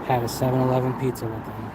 Had a 7-Eleven pizza with them.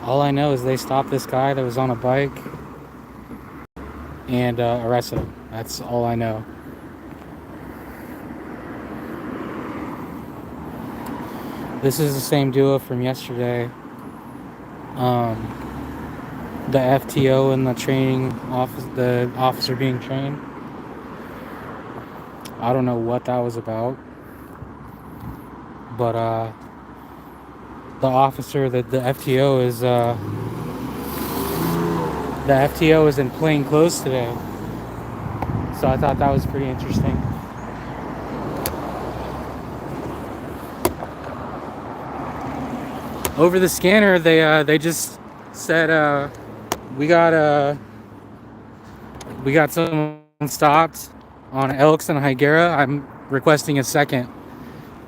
All I know is they stopped this guy that was on a bike and arrested him. That's all I know. This is the same duo from yesterday. The FTO and the training office, the officer being trained. I don't know what that was about, but the officer, the FTO is in plain clothes today. So I thought that was pretty interesting. Over the scanner, they just said we got someone stopped on Elks and Higuera. I'm requesting a second,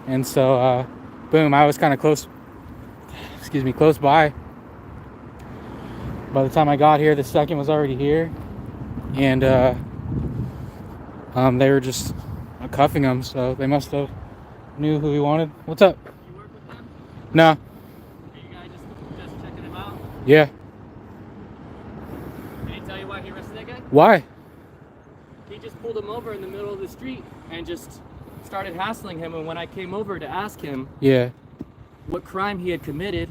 and so boom, I was kind of close by. By the time I got here, the second was already here, and they were just cuffing him, so they must have knew who he wanted. What's up? You work with them? No. Are you guys just checking him out? Yeah. Did he tell you why he arrested that guy? Why? He just pulled him over in the middle of the street and just started hassling him. And when I came over to ask him what crime he had committed,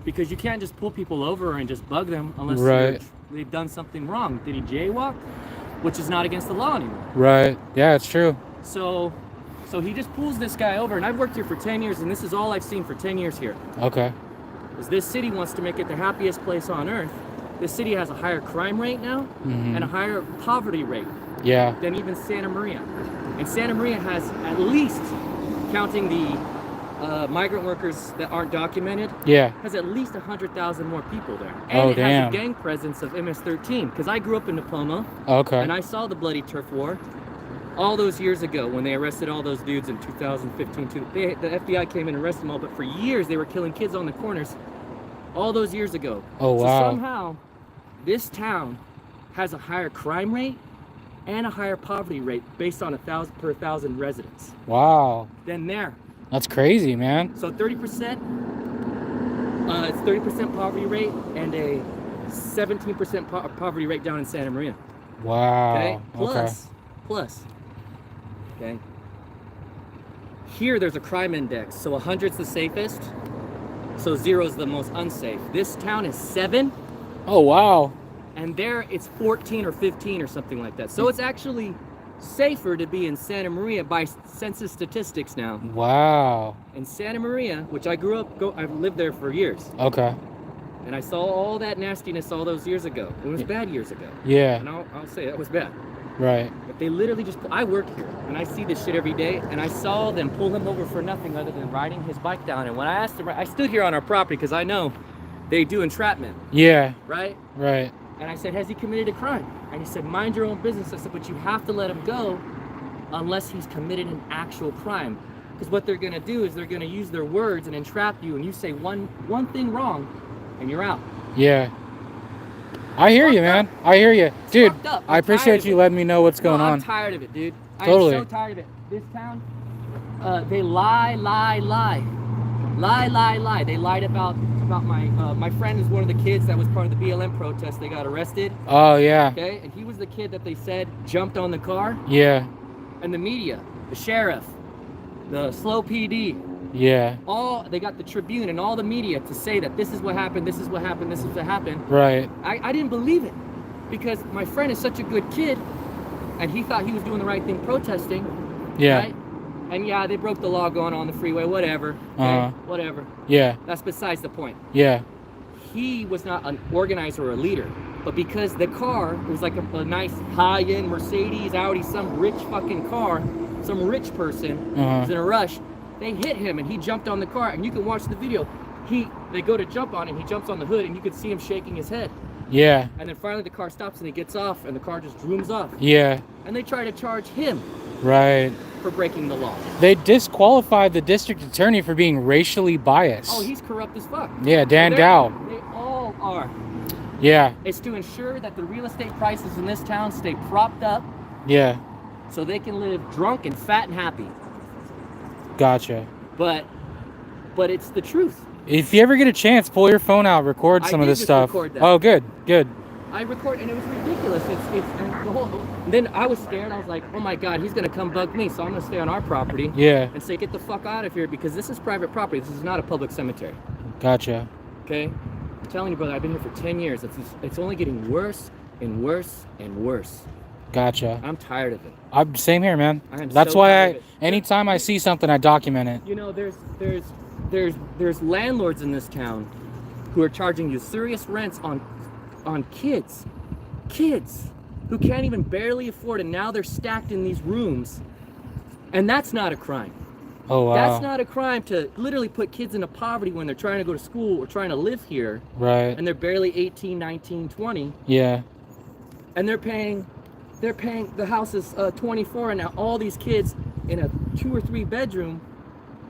because you can't just pull people over and just bug them unless they've done something wrong. Did he jaywalk? Which is not against the law anymore. Right. Yeah, it's true. So he just pulls this guy over, and I've worked here for 10 years, and this is all I've seen for 10 years here. Okay. Is this city wants to make it the happiest place on earth. This city has a higher crime rate now and a higher poverty rate than even Santa Maria. And Santa Maria has at least, counting the migrant workers that aren't documented, has at least 100,000 more people there. And has a gang presence of MS-13. Because I grew up in Napomo, and I saw the bloody turf war all those years ago when they arrested all those dudes in 2015. The FBI came in and arrested them all, but for years they were killing kids on the corners all those years ago. Oh, wow. So somehow, this town has a higher crime rate and a higher poverty rate based on 1,000 per 1,000 residents. Wow. Than there. That's crazy, man. So 30%, it's 30% poverty rate and a 17% poverty rate down in Santa Maria. Wow. Okay. Plus. Okay. Here there's a crime index. So 100's the safest. So 0 is the most unsafe. This town is 7. Oh, wow. And there it's 14 or 15 or something like that. So it's actually safer to be in Santa Maria by census statistics now. Wow. In Santa Maria, which I grew up, I've lived there for years. Okay. And I saw all that nastiness all those years ago. It was bad years ago. Yeah. And I'll say that was bad. Right. But they literally just, I work here and I see this shit every day, and I saw them pull him over for nothing other than riding his bike down. And when I asked him, I stood here on our property because I know they do entrapment. Yeah. Right? Right. And I said, has he committed a crime? And he said, mind your own business. I said, but you have to let him go unless he's committed an actual crime. Because what they're going to do is they're going to use their words and entrap you, and you say one thing wrong and you're out. Yeah. I hear you, man. I hear you. Dude, I appreciate you letting me know what's going on. I'm tired of it, dude. Totally. I'm so tired of it. This town, they lie. They lied about my friend is one of the kids that was part of the BLM protest. They got arrested. Oh, yeah. Okay, and he was the kid that they said jumped on the car. Yeah. And the media, the sheriff, the Slo PD. Yeah. They got the Tribune and all the media to say that this is what happened, this is what happened, this is what happened. Right. I didn't believe it because my friend is such a good kid and he thought he was doing the right thing protesting. Yeah. Right? And yeah, they broke the law going on the freeway, whatever. Okay? Whatever. Yeah. That's besides the point. Yeah. He was not an organizer or a leader, but because the car was like a nice high-end Mercedes, Audi, some rich fucking car, some rich person was in a rush, they hit him and he jumped on the car, and you can watch the video. They go to jump on him, he jumps on the hood, and you can see him shaking his head. Yeah. And then finally the car stops and he gets off, and the car just zooms off. Yeah. And they try to charge him. Right. For breaking the law. They disqualified the district attorney for being racially biased. Oh, he's corrupt as fuck. Yeah, Dan Dow. They all are. Yeah. It's to ensure that the real estate prices in this town stay propped up. Yeah. So they can live drunk and fat and happy. Gotcha. But it's the truth. If you ever get a chance, pull your phone out, record some of this stuff. Oh, good, good. I record, and it was ridiculous. And the whole. Then I was scared. I was like, oh my God, he's gonna come bug me. So I'm gonna stay on our property. Yeah. And say, get the fuck out of here, because this is private property. This is not a public cemetery. Gotcha. Okay. I'm telling you, brother, I've been here for 10 years. It's only getting worse and worse and worse. Gotcha. I'm tired of it. Same here, man. That's why anytime I see something, I document it. You know, there's landlords in this town who are charging usurious rents on kids who can't even barely afford it. Now they're stacked in these rooms, and that's not a crime. Oh, wow. That's not a crime to literally put kids into poverty when they're trying to go to school or trying to live here. Right. And they're barely 18, 19, 20. Yeah. And they're paying the house is 24, and now all these kids in a 2 or 3 bedroom,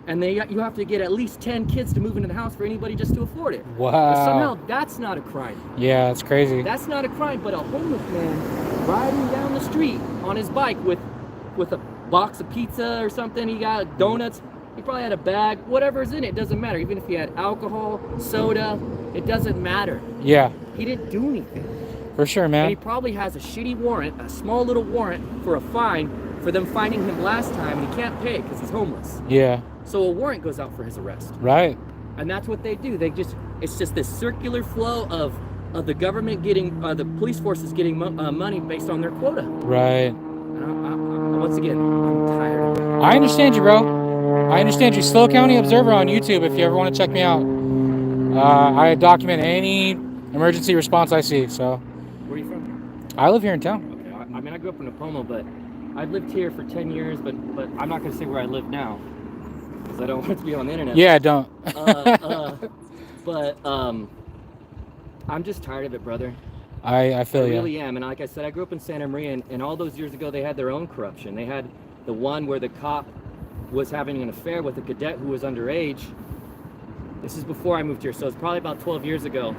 and you have to get at least 10 kids to move into the house for anybody just to afford it. Wow. But somehow that's not a crime. Yeah, that's crazy. That's not a crime, but a homeless man riding down the street on his bike with a box of pizza or something, he got donuts, he probably had a bag, whatever's in it, doesn't matter. Even if he had alcohol, soda, it doesn't matter. Yeah. He didn't do anything. For sure, man. And he probably has a shitty warrant, a small little warrant for a fine for them finding him last time, and he can't pay it because he's homeless. Yeah. So a warrant goes out for his arrest. Right. And that's what they do. It's just this circular flow of the government getting, the police forces getting money based on their quota. Right. And once again, I'm tired of it. I understand you, bro. I understand you. Slo County Observer on YouTube if you ever want to check me out. I document any emergency response I see, so. Where are you from? I live here in town. Okay. I mean, I grew up in Napomo, but I've lived here for 10 years, but I'm not going to say where I live now, because I don't want it to be on the internet. Yeah, don't. But I'm just tired of it, brother. I feel you. I really am. And like I said, I grew up in Santa Maria, and all those years ago, they had their own corruption. They had the one where the cop was having an affair with a cadet who was underage. This is before I moved here, so it's probably about 12 years ago.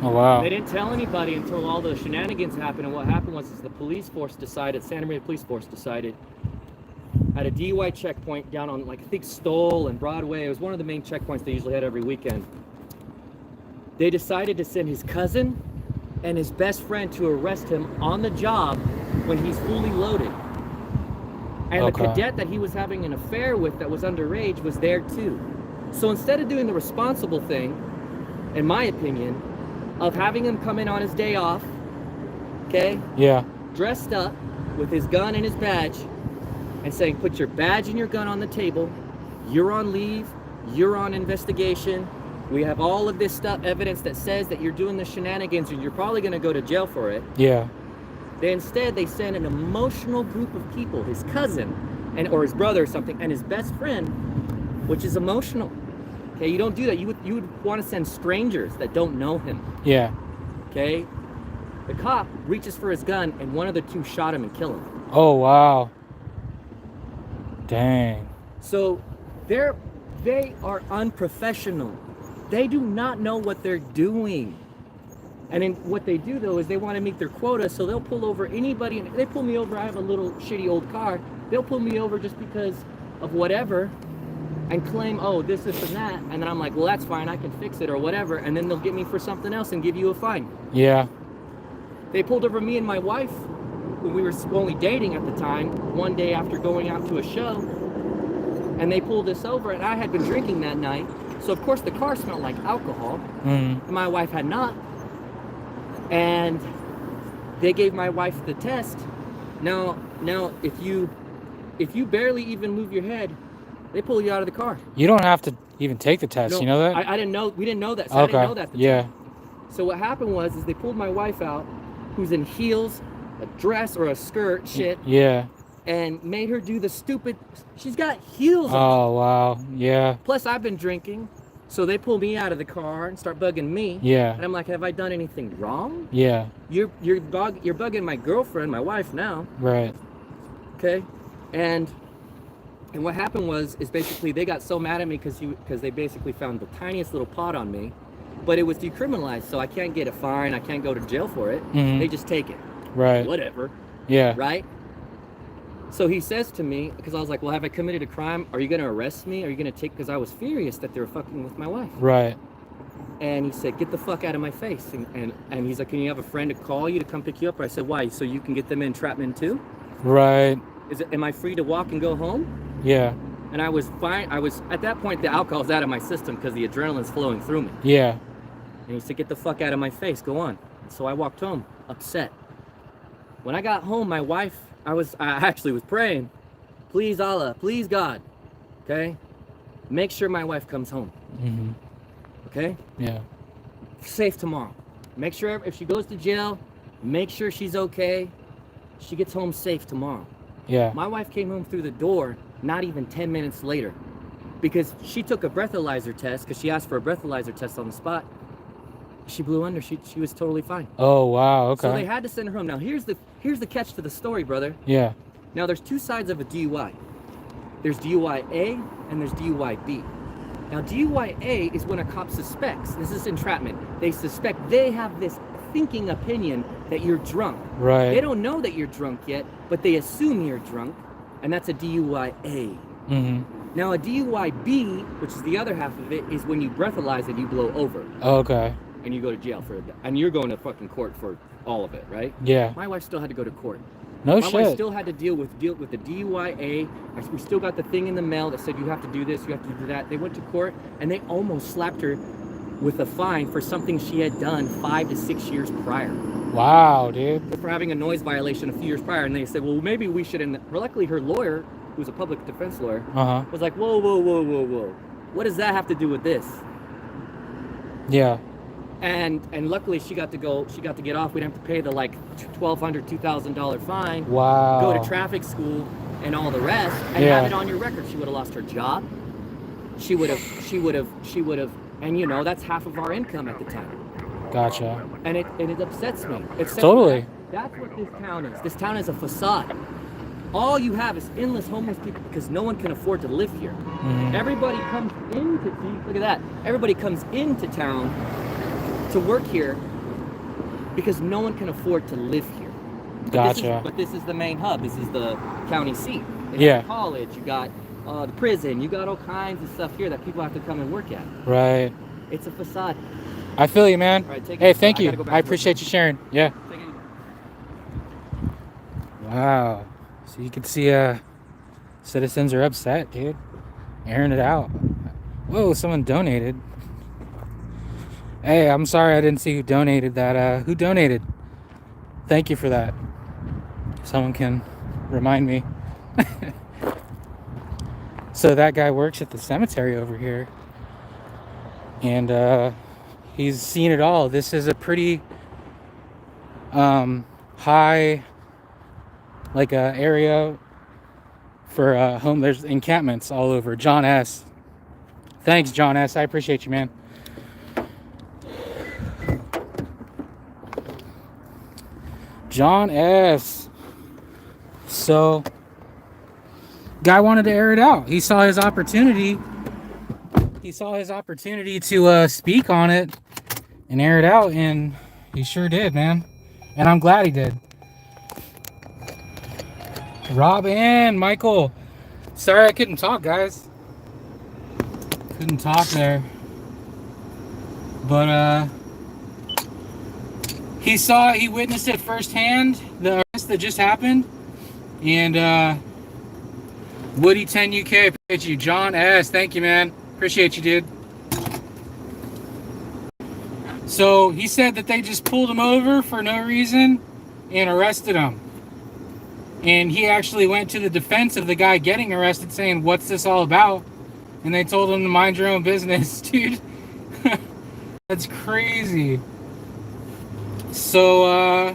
Oh, wow. And they didn't tell anybody until all the shenanigans happened, and what happened was the police force decided, Santa Maria Police Force decided, at a DUI checkpoint down on, like, I think Stoll and Broadway, it was one of the main checkpoints they usually had every weekend, they decided to send his cousin and his best friend to arrest him on the job when he's fully loaded. And the cadet that he was having an affair with that was underage was there too. So instead of doing the responsible thing, in my opinion, of having him come in on his day off, okay? Yeah. Dressed up with his gun and his badge, and saying, put your badge and your gun on the table, you're on leave, you're on investigation, we have all of this stuff, evidence that says that you're doing the shenanigans and you're probably gonna go to jail for it. Yeah. Instead, they send an emotional group of people, his cousin, or his brother or something, and his best friend, which is emotional. Okay, you don't do that. You would want to send strangers that don't know him. Yeah. Okay? The cop reaches for his gun, and one of the two shot him and killed him. Oh, wow. Dang. So, they are unprofessional. They do not know what they're doing. And then what they do, though, is they want to meet their quota, so they'll pull over anybody. They pull me over. I have a little shitty old car. They'll pull me over just because of whatever and claim, oh, this, and that. And then I'm like, well, that's fine. I can fix it or whatever. And then they'll get me for something else and give you a fine. Yeah. They pulled over me and my wife, when we were only dating at the time, one day after going out to a show. And they pulled us over, and I had been drinking that night. So, of course, the car smelled like alcohol. Mm. And my wife had not. And they gave my wife the test. Now, if you barely even move your head, They pull you out of the car. You don't have to even take the test. No, You know that? I didn't know. We didn't know that. So okay. I didn't know that. Yeah. So what happened was they pulled my wife out, who's in heels, a dress or a skirt, shit. Yeah. And made her do the stupid. She's got heels on. Oh wow. Yeah. Plus I've been drinking, so they pull me out of the car and start bugging me. Yeah. And I'm like, have I done anything wrong? Yeah. You're bugging my girlfriend, my wife now. Right. Okay. And what happened is basically they got so mad at me because they basically found the tiniest little pot on me, but it was decriminalized, so I can't get a fine, I can't go to jail for it. Mm-hmm. They just take it. Right. Whatever. Yeah. Right. So he says to me, because I was like, well, have I committed a crime? Are you going to arrest me? Are you going to take, because I was furious that they were fucking with my wife. Right. And he said, get the fuck out of my face. And he's like, can you have a friend to call you to come pick you up? I said, why? So you can get them in entrapment too? Right. Am I free to walk and go home? Yeah. And I was fine. At that point, the alcohol's out of my system because the adrenaline's flowing through me. Yeah. And he said, get the fuck out of my face, go on. So I walked home, upset. When I got home, my wife, I actually was praying, please Allah, please God, okay? Make sure my wife comes home. Mm-hmm. Okay? Yeah. Safe tomorrow. Make sure if she goes to jail, make sure she's okay. She gets home safe tomorrow. Yeah. My wife came home through the door not even 10 minutes later because she took a breathalyzer test because she asked for a breathalyzer test on the spot. She blew under. She was totally fine. Oh wow. Okay. So they had to send her home. Now here's the catch to the story, brother. Yeah. Now there's two sides of a DUI. There's DUI A and there's DUI B. Now DUI A is when a cop suspects. This is entrapment. They suspect. They have this thinking opinion that you're drunk. Right. They don't know that you're drunk yet, but they assume you're drunk, and that's a DUI A. Mm-hmm. Now a DUI B, which is the other half of it, is when you breathalyze and you blow over. Okay. And you go to jail and you're going to fucking court for all of it, right? Yeah. My wife still had to go to court. No My shit. wife still had to deal with the DUI A. We still got the thing in the mail that said you have to do this, you have to do that. They went to court and they almost slapped her with a fine for something she had done 5 to 6 years prior. Wow, dude. For having a noise violation a few years prior. And they said, well, maybe we shouldn't. Luckily, her lawyer, who's a public defense lawyer, was like, whoa, whoa, whoa, whoa, whoa. What does that have to do with this? Yeah. And luckily she got to get off. We didn't have to pay the like $1,200, $2,000 fine. Wow. Go to traffic school and all the rest and have it on your record. She would have lost her job. She would have, and you know, that's half of our income at the time. Gotcha. And it upsets me. Totally. That's what this town is. This town is a facade. All you have is endless homeless people because no one can afford to live here. Mm-hmm. Everybody comes look at that. Everybody comes into town to work here because no one can afford to live here. Gotcha. But this is the main hub. This is the county seat. You Yeah. got college, you got the prison, you got all kinds of stuff here that people have to come and work at. Right. It's a facade. I feel you, man. All right, hey, thank you. I appreciate you sharing. Yeah. Wow. So you can see citizens are upset, dude. Airing it out. Whoa, someone donated. Hey, I'm sorry I didn't see who donated that. Who donated? Thank you for that. Someone can remind me. So that guy works at the cemetery over here. And he's seen it all. This is a pretty high area for home. There's encampments all over. John S. Thanks, John S. I appreciate you, man. John S. So, guy wanted to air it out. He saw his opportunity. He saw his opportunity to speak on it and air it out, and he sure did, man. And I'm glad he did. Rob and Michael. Sorry I couldn't talk, guys. Couldn't talk there. But he witnessed it firsthand, the arrest that just happened. And Woody 10 UK, appreciate you. John S, thank you, man. Appreciate you, dude. So he said that they just pulled him over for no reason and arrested him. And he actually went to the defense of the guy getting arrested, saying, "What's this all about?" And they told him to mind your own business, dude. That's crazy. So,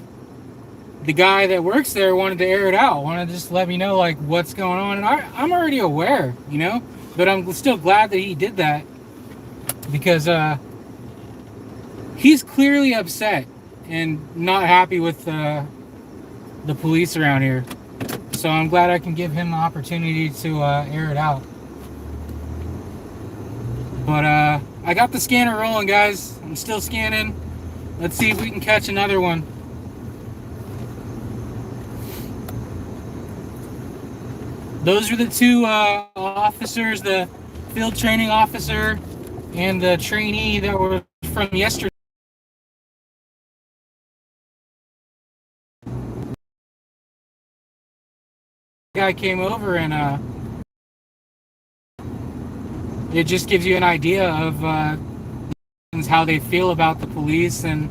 the guy that works there wanted to air it out, wanted to just let me know, like, what's going on. And I'm already aware, you know? But I'm still glad that he did that. Because, he's clearly upset and not happy with, the police around here. So I'm glad I can give him the opportunity to, air it out. But, I got the scanner rolling, guys. I'm still scanning. Let's see if we can catch another one. Those are the two officers, the field training officer and the trainee that were from yesterday. The guy came over, and it just gives you an idea of how they feel about the police and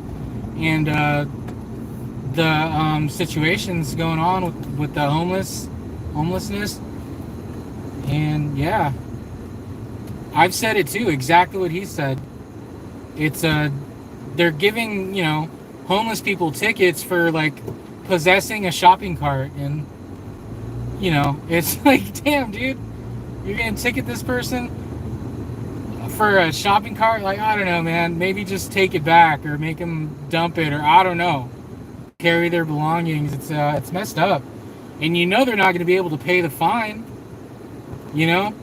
the situations going on with the homelessness. And yeah, I've said it too, exactly what he said. It's they're giving, you know, homeless people tickets for like possessing a shopping cart, and you know, it's like, damn, dude, you're gonna ticket this person for a shopping cart? Like, I don't know, man, maybe just take it back or make them dump it, or I don't know, carry their belongings. It's messed up. And you know they're not going to be able to pay the fine, you know?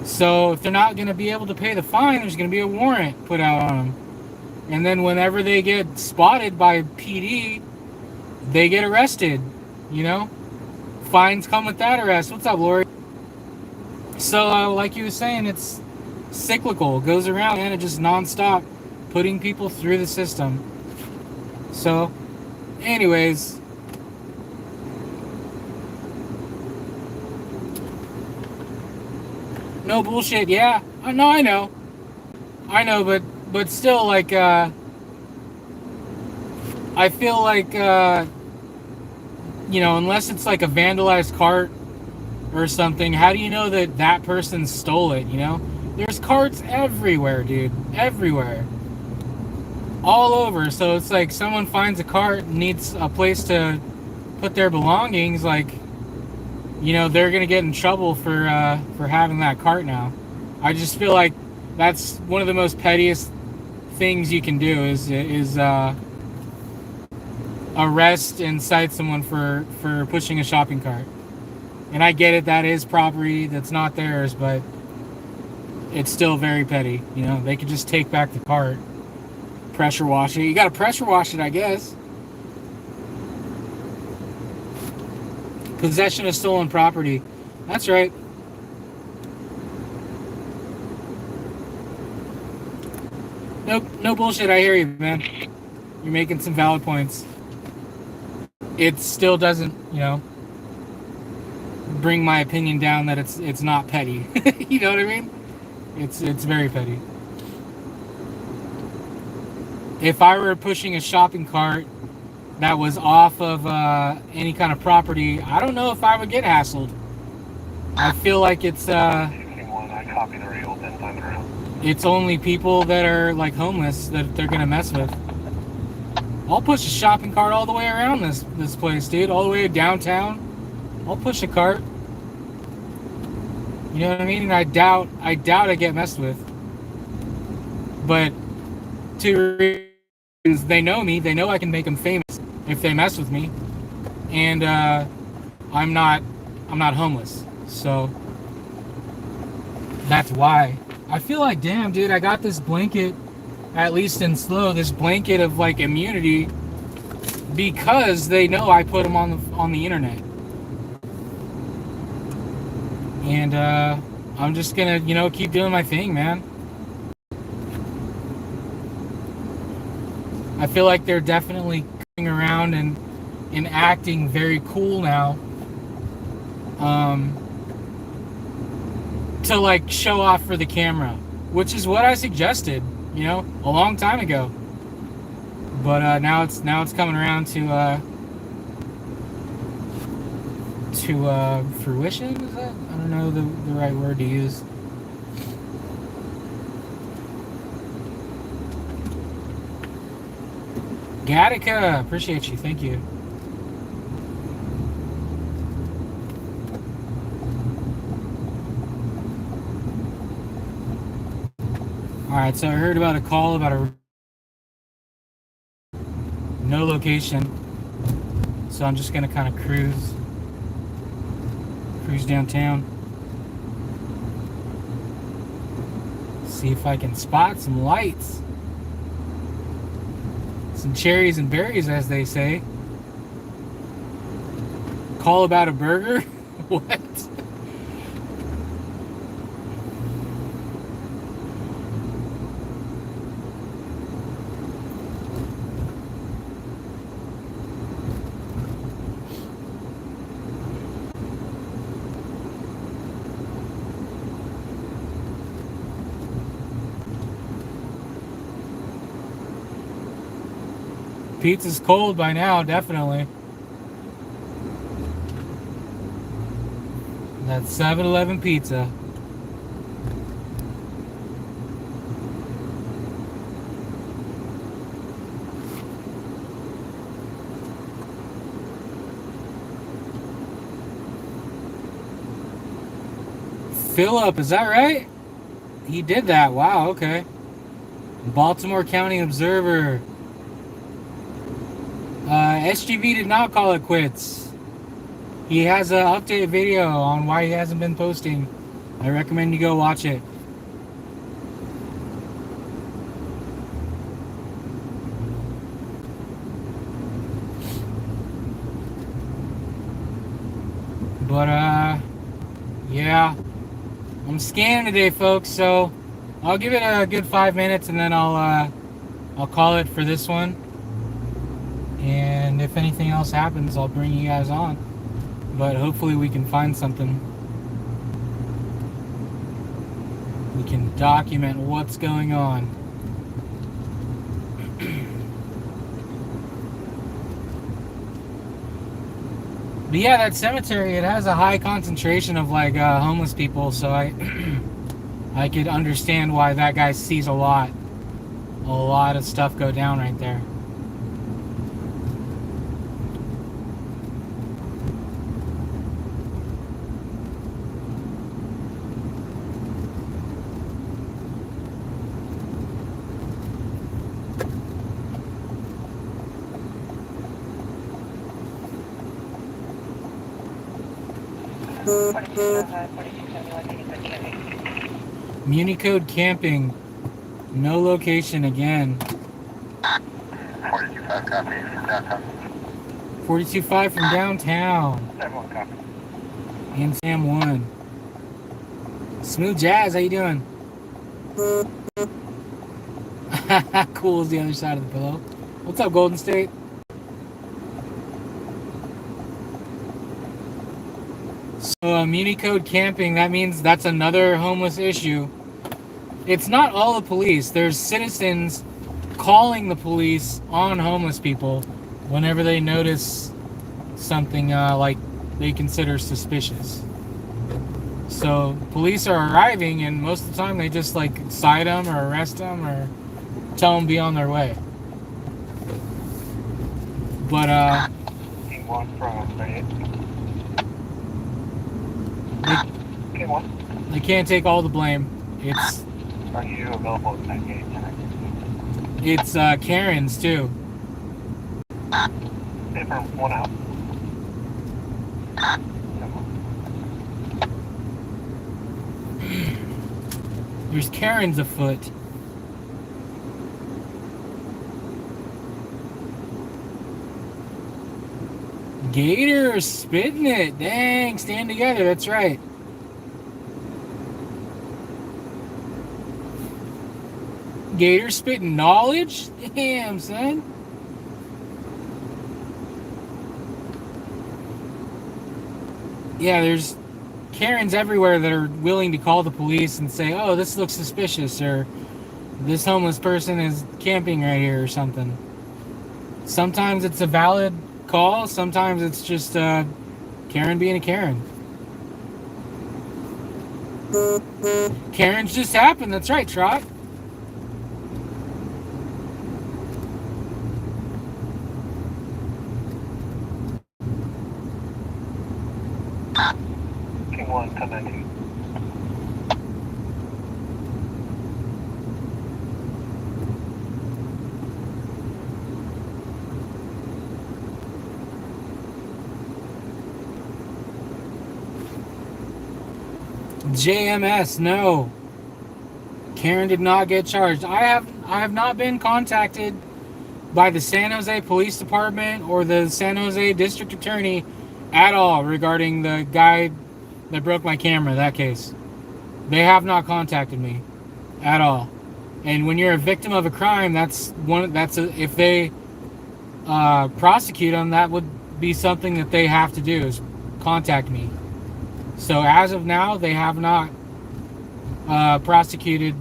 So if they're not going to be able to pay the fine, there's going to be a warrant put out on them. And then whenever they get spotted by PD, they get arrested, you know? Fines come with that arrest. What's up, Lori? So like you were saying, it's cyclical. It goes around, and it just nonstop putting people through the system. So anyways, no bullshit. Yeah, no, I know, but still, like, I feel like, you know, unless it's like a vandalized cart or something, how do you know that that person stole it? You know, there's carts everywhere, dude, everywhere, all over. So it's like someone finds a cart and needs a place to put their belongings, like, you know, they're gonna get in trouble for having that cart now. I just feel like that's one of the most pettiest things you can do is arrest and cite someone for pushing a shopping cart. And I get it, that is property that's not theirs, but it's still very petty. You know, they could just take back the cart, pressure wash it. You gotta pressure wash it, I guess. Possession of stolen property. That's right. Nope, no bullshit. I hear you, man. You're making some valid points. It still doesn't, you know, bring my opinion down that it's not petty. You know what I mean? It's very petty. If I were pushing a shopping cart that was off of any kind of property, I don't know if I would get hassled. I feel like it's only people that are like homeless that they're gonna mess with. I'll push a shopping cart all the way around this place, dude, all the way downtown. I'll push a cart. You know what I mean? And I doubt I get messed with. But two reasons: they know me, they know I can make them famous if they mess with me, and I'm not homeless, so that's why. I feel like, damn, dude, I got this blanket, at least in Slo, this blanket of like immunity, because they know I put them on the internet, and I'm just gonna, you know, keep doing my thing, man. I feel like they're definitely coming around and acting very cool now, to like show off for the camera, which is what I suggested, you know, a long time ago. But now it's coming around to to fruition. Is that? I don't know the right word to use. Gattaca, appreciate you. Thank you. All right, so I heard about a call about a no location. So I'm just gonna kind of cruise downtown. See if I can spot some lights. Some cherries and berries, as they say. Call about a burger? What? Pizza's cold by now, definitely. That's 7-Eleven pizza. Philip, is that right? He did that. Wow, okay. Baltimore County Observer. SGV did not call it quits. He has an updated video on why he hasn't been posting. I recommend you go watch it. But yeah, I'm scanning today, folks. So I'll give it a good 5 minutes, and then I'll call it for this one. And if anything else happens, I'll bring you guys on. But hopefully we can find something. We can document what's going on. But yeah, that cemetery, it has a high concentration of like homeless people, so I could understand why that guy sees a lot of stuff go down right there. Municode camping. No location again. 425 copy from downtown. 425 from downtown. Sam 1 copy. And Sam 1. Smooth Jazz, how you doing? Cool is the other side of the pillow. What's up, Golden State? So Municode camping, that means that's another homeless issue. It's not all the police. There's citizens calling the police on homeless people whenever they notice something like they consider suspicious. So police are arriving, and most of the time they just like cite them or arrest them or tell them to be on their way. But they can't take all the blame. Are you available at 98 tonight? It's Karen's too. Paper 1 out. There's Karen's afoot. Gator spitting it. Dang, stand together. That's right. Gator spitting knowledge? Damn, son. Yeah, there's Karens everywhere that are willing to call the police and say, oh, this looks suspicious, or this homeless person is camping right here or something. Sometimes it's a valid call. Sometimes it's just Karen being a Karen. Karen's just happened. That's right, Trot. King 1, 1019. JMS, no. Karen did not get charged. I have not been contacted by the San Jose Police Department or the San Jose District Attorney at all regarding the guy that broke my camera, that case. They have not contacted me at all. And when you're a victim of a crime, if they prosecute them, that would be something that they have to do, is contact me. So as of now, they have not prosecuted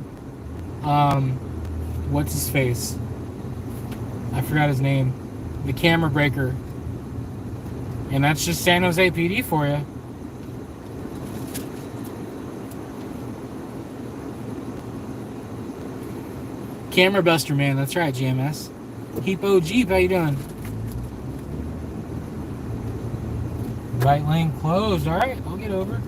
what's his face? I forgot his name. The camera breaker. And that's just San Jose PD for you. Camera buster, man. That's right, GMS. Heapo Jeep, how you doing? Right lane closed. All right, I'll get over.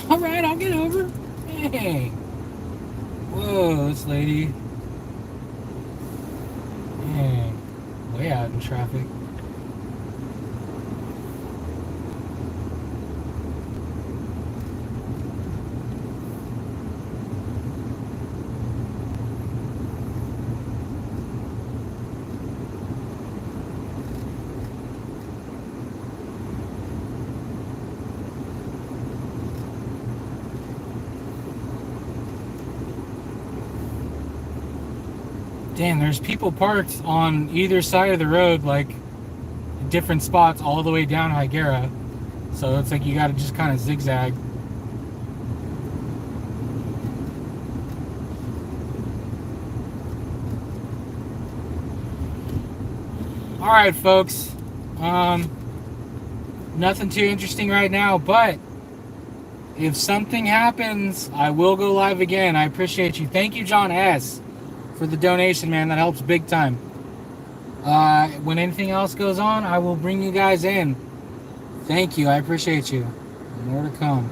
All right, I'll get over. Hey. Whoa, this lady. Hey. Way out in traffic. Damn, there's people parked on either side of the road, like different spots all the way down Higuera. So it's like you gotta just kind of zigzag. Alright, folks. Nothing too interesting right now, but if something happens, I will go live again. I appreciate you. Thank you, John S., for the donation, man. That helps big time. When anything else goes on, I will bring you guys in. Thank you. I appreciate you. More to come.